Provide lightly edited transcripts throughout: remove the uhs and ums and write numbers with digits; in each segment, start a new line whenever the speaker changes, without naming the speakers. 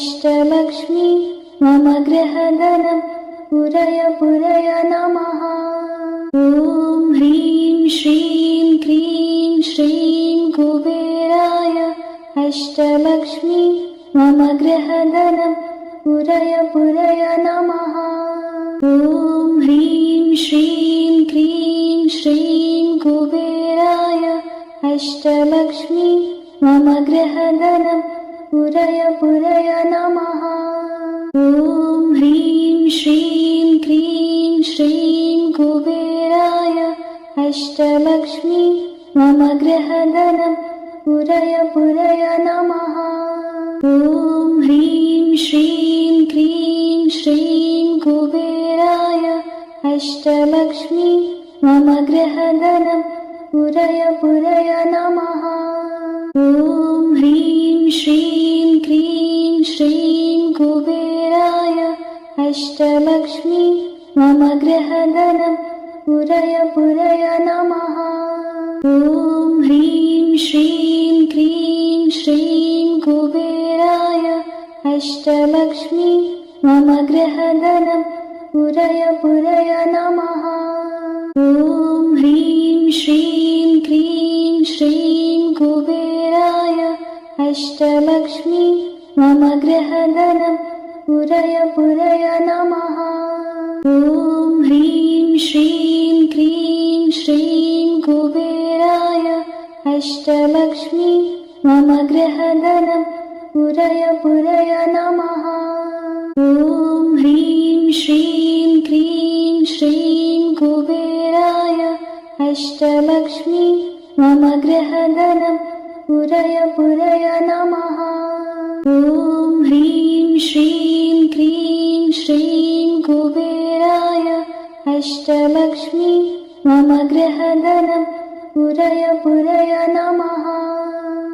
अष्टलक्ष्मी मम गृहधनं पुरय पुरय नमः। ॐ ह्रीं श्रीं क्रीं श्रीं कुबेराय अष्टलक्ष्मी मम गृहधनं पुरय पुरय नमः। ॐ ह्रीं श्रीं क्रीं श्रीं कुबेराय अष्टलक्ष्मी मम गृहधनं पुरय पुरय नमः। ॐ ह्रीं श्रीं क्रीं श्रीं कुबेराय अष्टलक्ष्मी मम गृहधनं पुरय पुरय नमः। ॐ ह्रीं श्रीं क्रीं श्रीं कुबेराय अष्टलक्ष्मी मम गृहधनं पुरय पुरय नमः। ॐ ह्रीं श्रीं क्रीं श्रीं कुबेराय अष्टलक्ष्मी मम गृहधनं पुरय पुरय नमः। ॐ ह्रीं श्रीं क्रीं श्रीं कुबेराय अष्टलक्ष्मी मम गृहधनं पुरय पुरय नमः। ॐ ह्रीं श्रीं क्रीं श्रीं कुबेराय अष्टलक्ष्मी मम गृहधनं पुरय पुरय नमः। ॐ ह्रीं श्रीं क्रीं श्रीं कुबेराय अष्टलक्ष्मी मम गृहधनं पुरय पुरय नमः। ॐ ह्रीं श्रीं क्रीं श्रीं कुबेराय अष्टलक्ष्मी मम गृहधनं पुरय पुरय नमः। ॐ ह्रीं श्रीं क्रीं श्रीं कुबेराय अष्टलक्ष्मी मम गृहधनं पुरय पुरय नमः।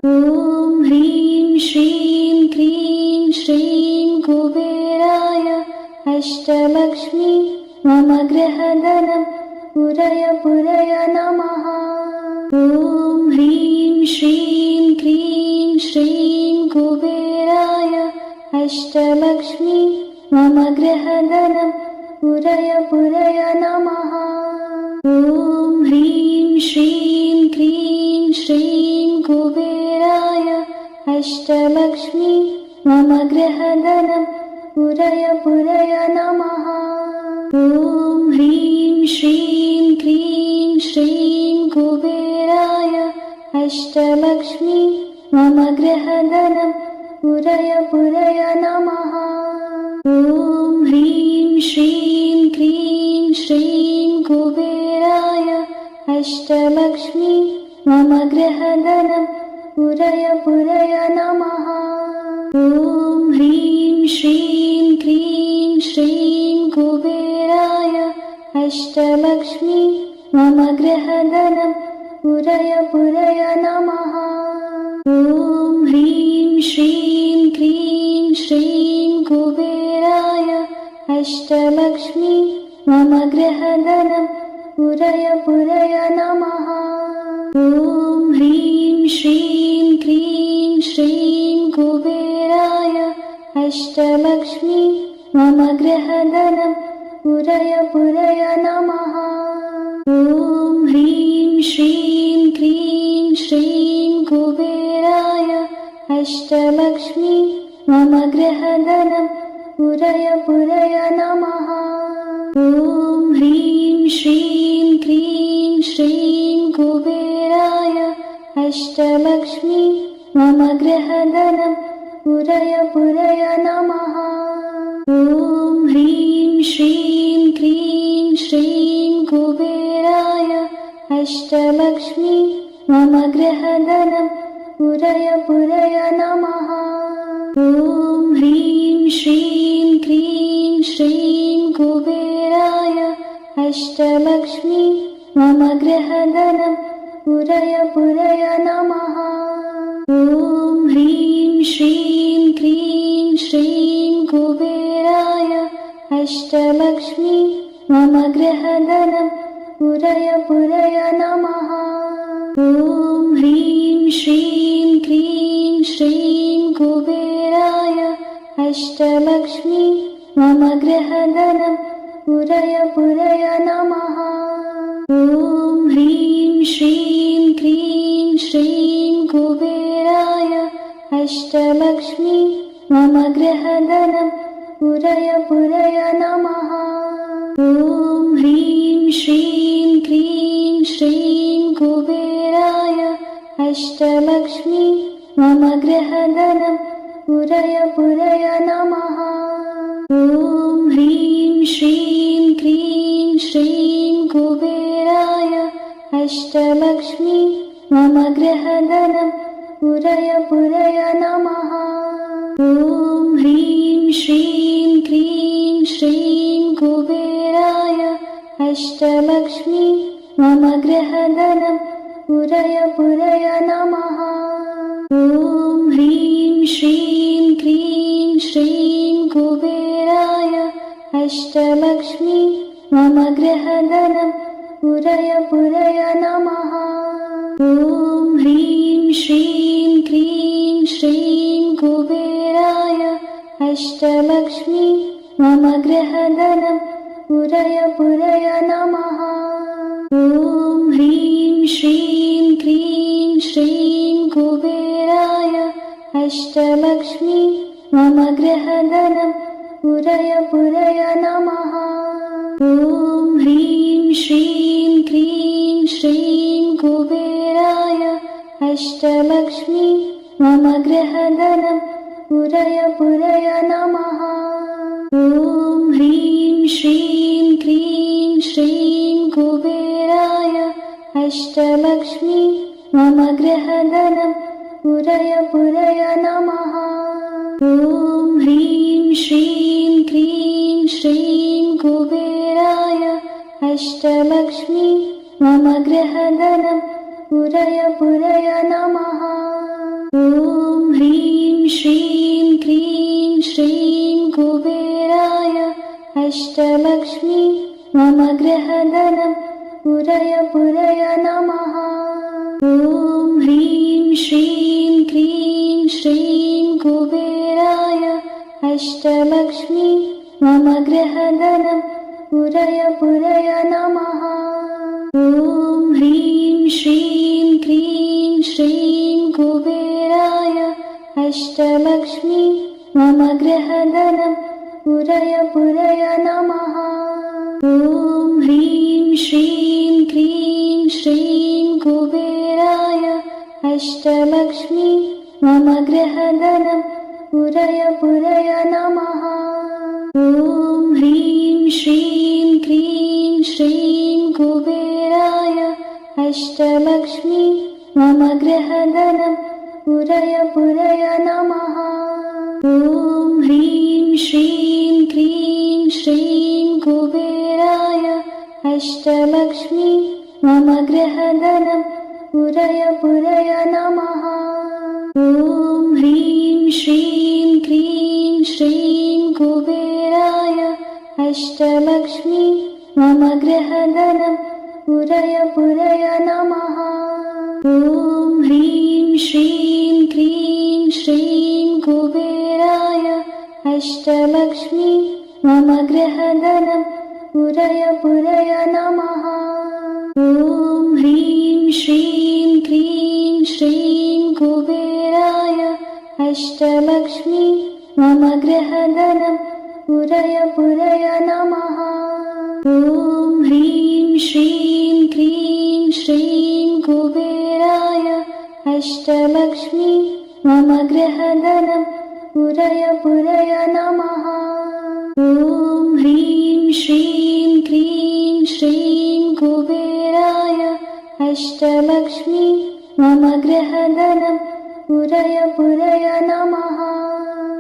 ॐ ह्रीं श्रीं क्रीं श्रीं कुबेराय अष्टलक्ष्मी मम गृहधनं पुरय पुरय नमः। ॐ ह्रीं श्रीं क्रीं श्रीं कुबेराय अष्टलक्ष्मी मम गृहधनं पुरय पुरय नमः। ॐ ह्रीं श्रीं क्रीं श्रीं कुबेराय अष्टलक्ष्मी मम गृहधनं पुरय पुरय नमः। ॐ ह्रीं श्रीं क्रीं श्रीं कुबेराय अष्टलक्ष्मी मम गृहधनं पुरय पुरय नमः। ॐ ह्रीं श्रीं क्रीं श्रीं कुबेराय अष्टलक्ष्मी मम गृहधनं पुरय पुरय नमः। ॐ ह्रीं श्रीं क्रीं श्रीं कुबेराय अष्टलक्ष्मी मम गृहधनं पुरय पुरय नमः। ॐ ह्रीं श्रीं क्रीं श्रीं कुबेराय अष्टलक्ष्मी मम गृहधनं पुरय पुरय नमः। ॐ ह्रीं श्रीं क्रीं श्रीं कुबेराय अष्टलक्ष्मी मम गृहधनं पुरय पुरय नमः। ॐ ह्रीं श्रीं क्रीं श्रीं कुबेराय अष्टलक्ष्मी मम गृहधनं पुरय पुरय नमः। ॐ ह्रीं श्रीं क्रीं श्रीं कुबेराय अष्टलक्ष्मी मम गृहधनं पुरय पुरय नमः। ॐ ह्रीं श्रीं क्रीं श्रीं कुबेराय अष्टलक्ष्मी मम गृहधनं पुरय पुरय नमः। ॐ ह्रीं श्रीं क्रीं श्रीं कुबेराय अष्टलक्ष्मी मम गृहधनं पुरय पुरय नमः। ॐ ह्रीं श्रीं क्रीं श्रीं कुबेराय अष्टलक्ष्मी मम गृहधनं पुरय पुरय नमः। ॐ ह्रीं श्रीं क्रीं श्रीं कुबेराय अष्टलक्ष्मी मम गृहधनं पुरय पुरय नमः। ॐ ह्रीं श्रीं क्रीं श्रीं कुबेराय अष्टलक्ष्मी मम गृहधनं पुरय पुरय नमः। ॐ ह्रीं श्रीं क्रीं श्रीं कुबेराय अष्टलक्ष्मी मम गृहधनं पुरय पुरय नमः। ॐ ह्रीं श्रीं क्रीं श्रीं कुबेराय अष्टलक्ष्मी मम गृहधनं पुरय पुरय नमः। ॐ ह्रीं श्रीं क्रीं श्रीं कुबेराय अष्टलक्ष्मी मम गृहधनं पुरय पुरय नमः। ॐ ह्रीं श्रीं क्रीं श्रीं कुबेराय अष्टलक्ष्मी मम गृहधनं पुरय पुरय नमः। ॐ ह्रीं श्रीं क्रीं श्रीं कुबेराय अष्टलक्ष्मी मम गृहधनं पुरय पुरय नमः। ॐ ह्रीं श्रीं क्रीं श्रीं कुबेराय अष्टलक्ष्मी मम गृहधनं पुरय पुरय नमः। ॐ ह्रीं श्रीं क्रीं श्रीं कुबेराय अष्टलक्ष्मी मम गृहधनं पुरय पुरय नमः। ॐ ह्रीं श्रीं क्रीं श्रीं कुबेराय अष्टलक्ष्मी मम गृहधनं पुरय पुरय नमः। ॐ ह्रीं श्रीं क्रीं श्रीं कुबेराय अष्टलक्ष्मी मम गृहधनं पुरय पुरय नमः। ॐ ह्रीं श्रीं क्रीं श्रीं कुबेराय अष्टलक्ष्मी मम गृहधनं पुरय पुरय नमः। ॐ ह्रीं श्रीं क्रीं श्रीं कुबेराय अष्टलक्ष्मी मम गृहधनं पुरय पुरय नमः। ॐ ह्रीं श्रीं क्रीं श्रीं कुबेराय अष्टलक्ष्मी मम गृहधनं पुरय पुरय नमः। ॐ ह्रीं श्रीं क्रीं श्रीं कुबेराय अष्टलक्ष्मी मम गृहधनं पुरय पुरय नमः। ॐ ह्रीं श्रीं क्रीं श्रीं कुबेराय अष्टलक्ष्मी मम गृहधनं पुरय पुरय नमः। ॐ ह्रीं श्रीं क्रीं श्रीं कुबेराय अष्टलक्ष्मी मम गृहधनं पुरय पुरय नमः। ॐ ह्रीं श्रीं क्रीं श्रीं कुबेराय अष्टलक्ष्मी मम गृहधनं पुरय पुरय नमः। ॐ ह्रीं श्रीं क्रीं श्रीं कुबेराय अष्टलक्ष्मी मम गृहधनं पुरय पुरय नमः। ॐ ह्रीं श्रीं क्रीं श्रीं कुबेराय अष्टलक्ष्मी मम गृहधनं पुरय पुरय नमः। ॐ ह्रीं श्रीं क्रीं श्रीं कुबेराय अष्टलक्ष्मी मम गृहधनं पुरय पुरय नमः। ॐ ह्रीं श्रीं क्रीं श्रीं कुबेराय अष्टलक्ष्मी मम गृहधनं पुरय पुरय नमः।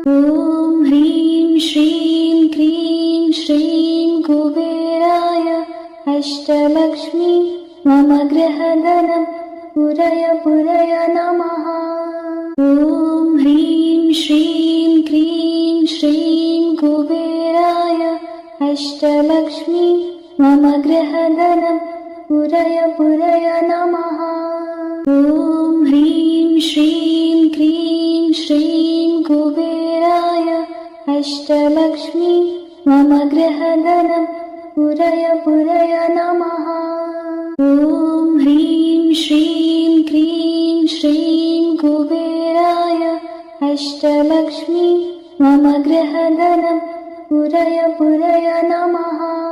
ॐ ह्रीं श्रीं क्रीं श्रीं कुबेराय अष्टलक्ष्मी मम गृहधनं पुरय पुरय नमः। ॐ ह्रीं श्रीं क्रीं श्रीं कुबेराय अष्टलक्ष्मी मम गृहधनं पुरय पुरय नमः। ॐ ह्रीं श्रीं क्रीं श्रीं कुबेराय अष्टलक्ष्मी मम गृहधनं पुरय पुरय नमः। ॐ ह्रीं श्रीं क्रीं श्रीं कुबेराय अष्टलक्ष्मी मम गृहधनं पुरय पुरय नमः।